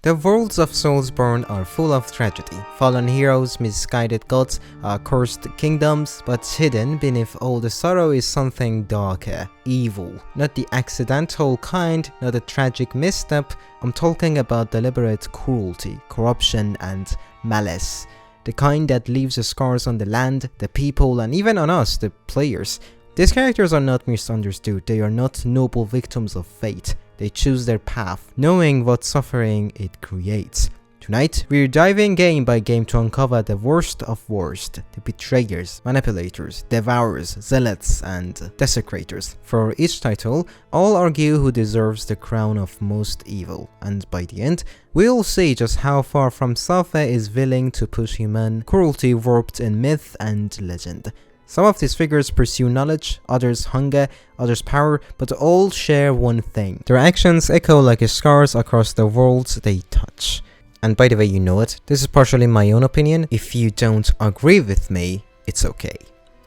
The worlds of Soulsborne are full of tragedy, fallen heroes, misguided gods, cursed kingdoms, but hidden beneath all the sorrow is something darker, evil. Not the accidental kind, not a tragic misstep, I'm talking about deliberate cruelty, corruption and malice. The kind that leaves scars on the land, the people and even on us, the players. These characters are not misunderstood, they are not noble victims of fate. They choose their path, knowing what suffering it creates. Tonight, we're diving game by game to uncover the worst of worst, the betrayers, manipulators, devourers, zealots, and desecrators. For each title, all argue who deserves the crown of most evil, and by the end, we'll see just how far FromSoftware is willing to push human cruelty warped in myth and legend. Some of these figures pursue knowledge, others hunger, others power, but all share one thing. Their actions echo like scars across the worlds they touch. And by the way, you know it, this is partially my own opinion. If you don't agree with me, it's okay.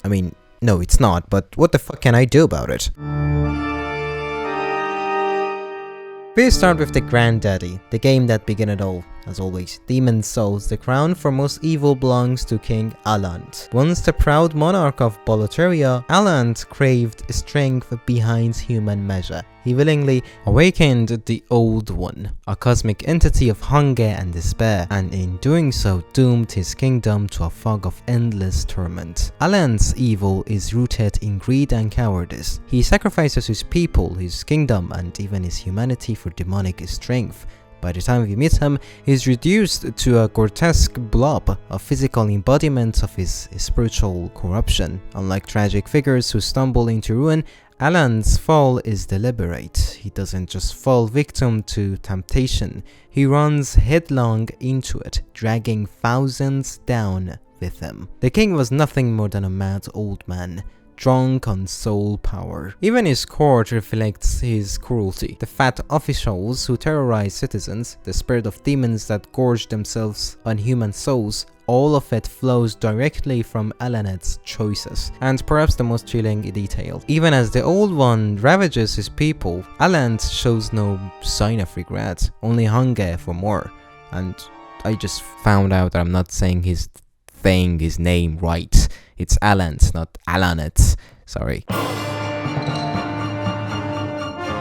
I mean, no, it's not, but what the fuck can I do about it? We start with the Granddaddy, the game that began it all. As always, Demon Souls, the crown for most evil belongs to King Aland. Once the proud monarch of Boletaria, Aland craved strength behind human measure. He willingly awakened the Old One, a cosmic entity of hunger and despair, and in doing so doomed his kingdom to a fog of endless torment. Aland's evil is rooted in greed and cowardice. He sacrifices his people, his kingdom, and even his humanity for demonic strength. By the time we meet him, he's reduced to a grotesque blob, a physical embodiment of his spiritual corruption. Unlike tragic figures who stumble into ruin, Aland's fall is deliberate. He doesn't just fall victim to temptation, he runs headlong into it, dragging thousands down with him. The king was nothing more than a mad old man, drunk on soul power. Even his court reflects his cruelty. The fat officials who terrorize citizens, the spirit of demons that gorge themselves on human souls, all of it flows directly from Alanet's choices. And perhaps the most chilling detail, even as the Old One ravages his people, Alan shows no sign of regret, only hunger for more. And I just found out that I'm not saying his name right. It's Alan's, not Alanet. Sorry.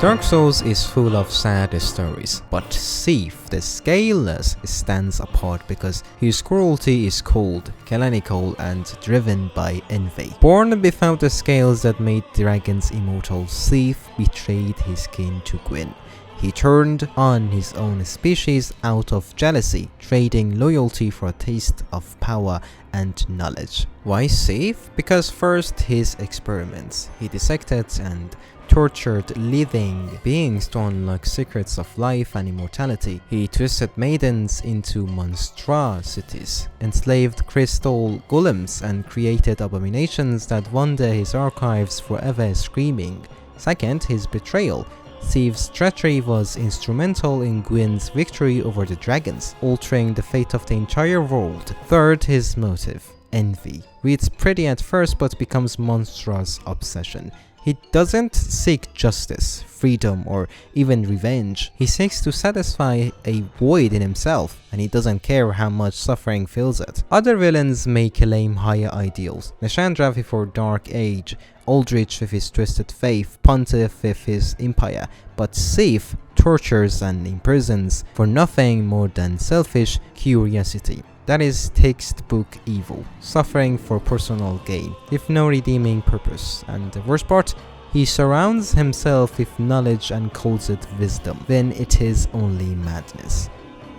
Dark Souls is full of sad stories, but Sif, the Scaleless, stands apart because his cruelty is cold, canonical, and driven by envy. Born without the scales that made dragons immortal, Sif betrayed his kin to Gwyn. He turned on his own species out of jealousy, trading loyalty for a taste of power and knowledge. Why Sif? Because first, his experiments. He dissected and tortured living beings to unlock secrets of life and immortality. He twisted maidens into monstrosities, enslaved crystal golems, and created abominations that wander his archives forever screaming. Second, his betrayal. Sif's treachery was instrumental in Gwyn's victory over the dragons, altering the fate of the entire world. Third, his motive, envy. Reads pretty at first but becomes monstrous obsession. He doesn't seek justice, freedom, or even revenge. He seeks to satisfy a void in himself, and he doesn't care how much suffering fills it. Other villains may claim higher ideals. Nashandra with her dark age, Aldrich with his twisted faith, Pontiff with his empire, but Sif tortures and imprisons for nothing more than selfish curiosity. That is textbook evil, suffering for personal gain, with no redeeming purpose. And the worst part, he surrounds himself with knowledge and calls it wisdom, when it is only madness.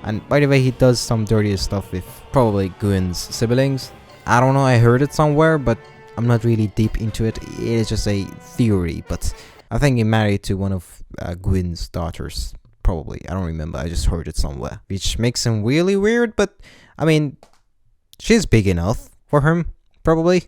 And by the way, he does some dirty stuff with probably Gwyn's siblings. I don't know, I heard it somewhere, but I'm not really deep into it. It is just a theory, but I think he married to one of Gwyn's daughters. Probably, I don't remember, I just heard it somewhere. Which makes him really weird, but I mean, she's big enough for him, probably.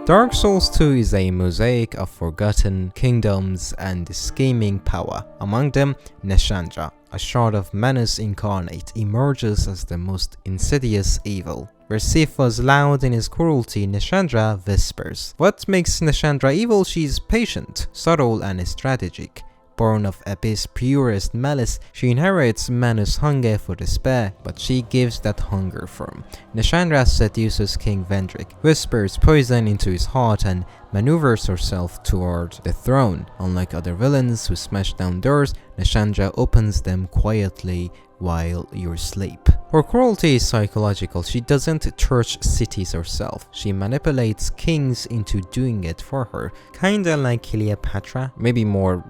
Dark Souls 2 is a mosaic of forgotten kingdoms and scheming power. Among them, Nashandra, a shard of menace incarnate, emerges as the most insidious evil. Where Sif was loud in his cruelty, Nashandra whispers. What makes Nashandra evil? She's patient, subtle, and strategic. born of Abyss' purest malice, she inherits Manu's hunger for despair, but she gives that hunger firm. Nashandra seduces King Vendrick, whispers poison into his heart, and maneuvers herself toward the throne. Unlike other villains who smash down doors, Nashandra opens them quietly while you sleep. Her cruelty is psychological. She doesn't torch cities herself. She manipulates kings into doing it for her. Kinda like Cleopatra. Maybe more,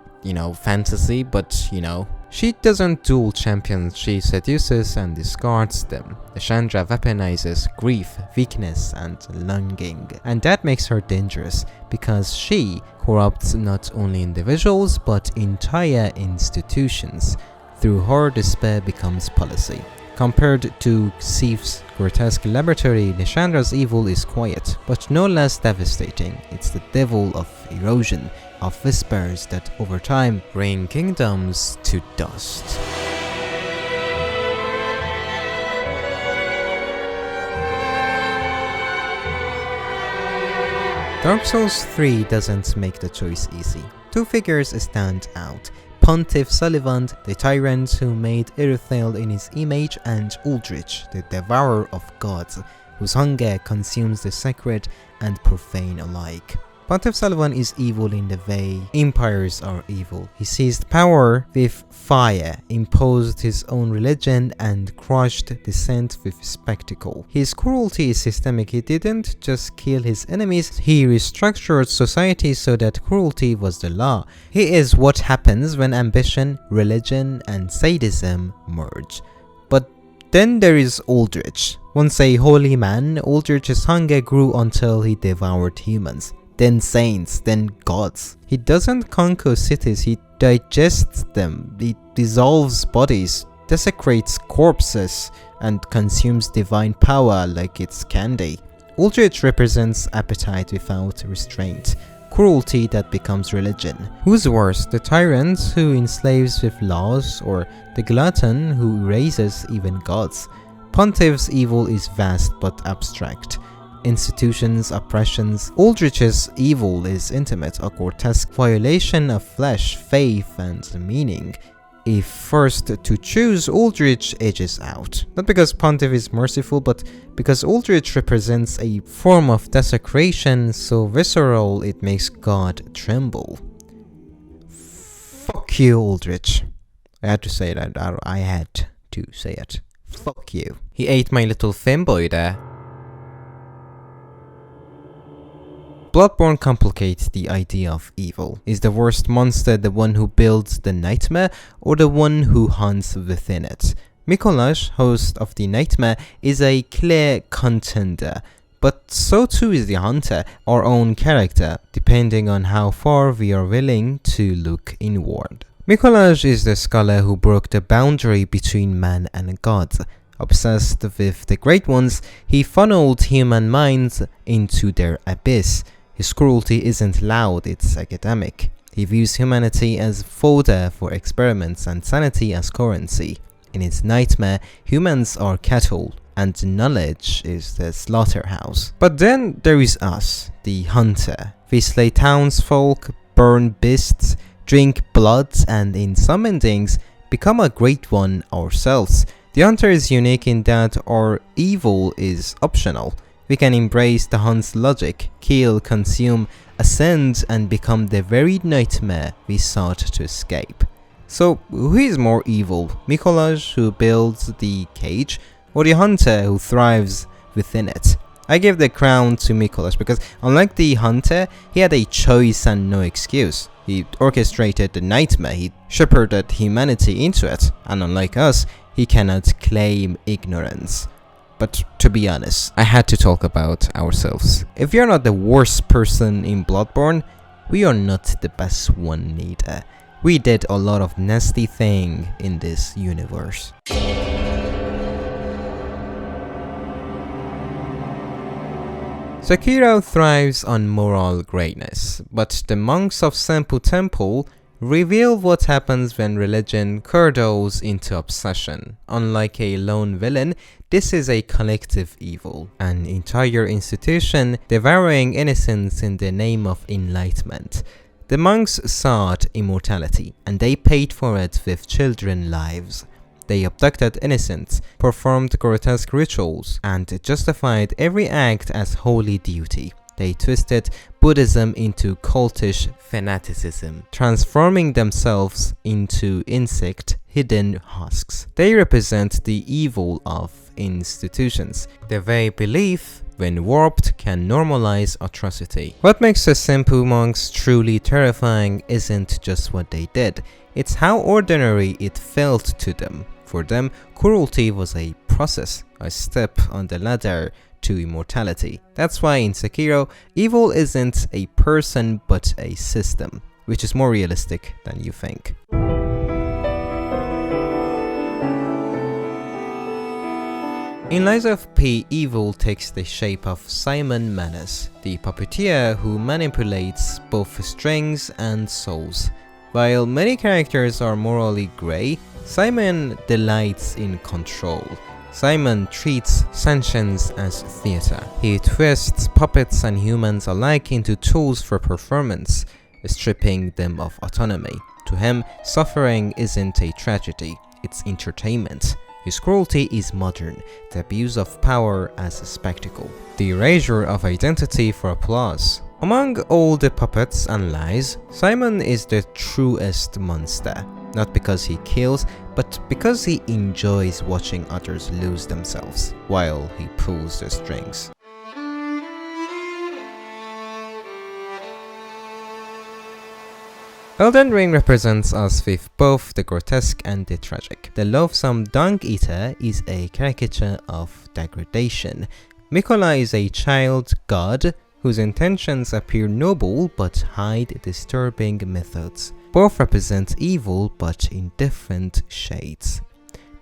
fantasy, but She doesn't duel champions, she seduces and discards them. Nashandra weaponizes grief, weakness, and longing. And that makes her dangerous, because she corrupts not only individuals, but entire institutions. Through her, despair becomes policy. Compared to Sif's grotesque laboratory, Nashandra's evil is quiet, but no less devastating. It's the devil of erosion, of whispers that over time bring kingdoms to dust. Dark Souls 3 doesn't make the choice easy. Two figures stand out. Pontiff Sullivan, the tyrant who made Irithyll in his image, and Uldrich, the devourer of gods, whose hunger consumes the sacred and profane alike. Pontiff Sullivan is evil in the way empires are evil. He seized power with fire, imposed his own religion, and crushed dissent with spectacle. His cruelty is systemic. He didn't just kill his enemies, he restructured society so that cruelty was the law. He is what happens when ambition, religion, and sadism merge. But then there is Uldrich. Once a holy man, Uldrich's hunger grew until he devoured humans. Then saints, then gods. He doesn't conquer cities, he digests them, he dissolves bodies, desecrates corpses, and consumes divine power like it's candy. Uldrich represents appetite without restraint, cruelty that becomes religion. Who's worse, the tyrant who enslaves with laws, or the glutton who erases even gods? Pontiff's evil is vast but abstract. Institutions, oppressions. Uldrich's evil is intimate, a grotesque violation of flesh, faith, and meaning. If forced to choose, Uldrich edges out. Not because Pontiff is merciful, but because Uldrich represents a form of desecration so visceral it makes God tremble. Fuck you, Uldrich. I had to say that. I had to say it. Fuck you. He ate my little femboy there. Bloodborne complicates the idea of evil. Is the worst monster the one who builds the nightmare, or the one who hunts within it? Mikołaj, host of the nightmare, is a clear contender, but so too is the hunter, our own character, depending on how far we are willing to look inward. Mikołaj is the scholar who broke the boundary between man and god. Obsessed with the Great Ones, he funneled human minds into their abyss. His cruelty isn't loud, it's academic. He views humanity as fodder for experiments and sanity as currency. In his nightmare, humans are cattle, and knowledge is the slaughterhouse. But then there is us, the hunter. We slay townsfolk, burn beasts, drink blood, and in some endings, become a great one ourselves. The hunter is unique in that our evil is optional. We can embrace the hunt's logic, kill, consume, ascend, and become the very nightmare we sought to escape. So, who is more evil? Mikołaj, who builds the cage, or the hunter who thrives within it? I give the crown to Mikołaj because, unlike the hunter, he had a choice and no excuse. He orchestrated the nightmare, he shepherded humanity into it, and unlike us, he cannot claim ignorance. But to be honest, I had to talk about ourselves. If you're not the worst person in Bloodborne, we are not the best one neither. We did a lot of nasty thing in this universe. Sekiro thrives on moral greatness, but the monks of Senpu Temple reveal what happens when religion curdles into obsession. Unlike a lone villain, this is a collective evil, an entire institution devouring innocence in the name of enlightenment. The monks sought immortality, and they paid for it with children's lives. They abducted innocents, performed grotesque rituals, and justified every act as holy duty. They twisted Buddhism into cultish fanaticism, transforming themselves into insect hidden husks. They represent the evil of institutions. The very belief, when warped, can normalize atrocity. What makes the Senpu monks truly terrifying isn't just what they did, it's how ordinary it felt to them. For them, cruelty was a process, a step on the ladder to immortality. That's why in Sekiro, evil isn't a person but a system, which is more realistic than you think. In Lies of P, evil takes the shape of Simon Manus, the puppeteer who manipulates both strings and souls. While many characters are morally grey, Simon delights in control. Simon treats sentience as theatre. He twists puppets and humans alike into tools for performance, stripping them of autonomy. To him, suffering isn't a tragedy, it's entertainment. His cruelty is modern, the abuse of power as a spectacle, the erasure of identity for applause. Among all the puppets and lies, Simon is the truest monster. Not because he kills, but because he enjoys watching others lose themselves while he pulls the strings. Elden Ring represents us with both the grotesque and the tragic. The loathsome Dung Eater is a caricature of degradation. Mikola is a child god whose intentions appear noble but hide disturbing methods. Both represent evil but in different shades.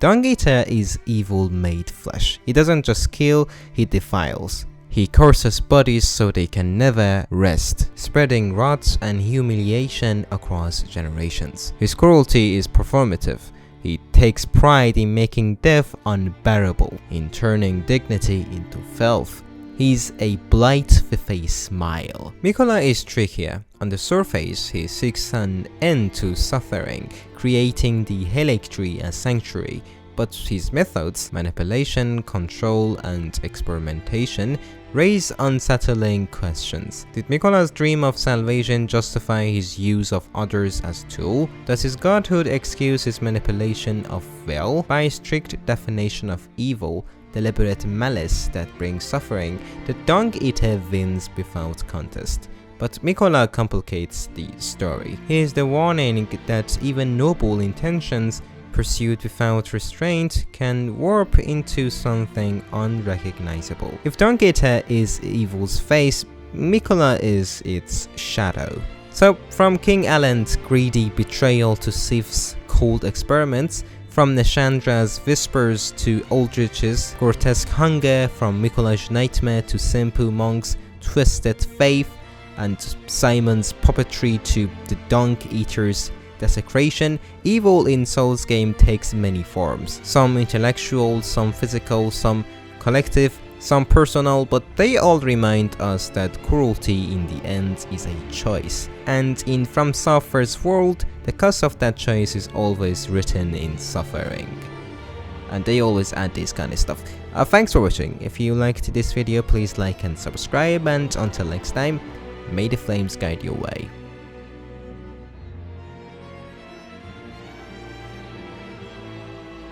Dung Eater is evil made flesh. He doesn't just kill, he defiles. He curses bodies so they can never rest, spreading rot and humiliation across generations. His cruelty is performative. He takes pride in making death unbearable, in turning dignity into filth. He's a blight with a smile. Mikola is trickier. On the surface, he seeks an end to suffering, creating the Halictree as sanctuary. But his methods, manipulation, control, and experimentation, raise unsettling questions. Did Mikola's dream of salvation justify his use of others as tool? Does his godhood excuse his manipulation of will? By a strict definition of evil, deliberate malice that brings suffering, the Dung Eater wins without contest. But Mikola complicates the story. He is the warning that even noble intentions pursued without restraint can warp into something unrecognizable. If Dung Eater is evil's face, Mikola is its shadow. So, from King Alan's greedy betrayal to Sif's cold experiments, from Nashandra's whispers to Aldrich's grotesque hunger, from Mikola's nightmare to Senpu monks' twisted faith, and Simon's puppetry to the Dung Eater's desecration, evil in Souls game takes many forms. Some intellectual, some physical, some collective, some personal, but they all remind us that cruelty in the end is a choice. And in FromSoftware's world, the cost of that choice is always written in suffering. And they always add this kind of stuff. Thanks for watching. If you liked this video, please like and subscribe, and until next time, may the flames guide your way.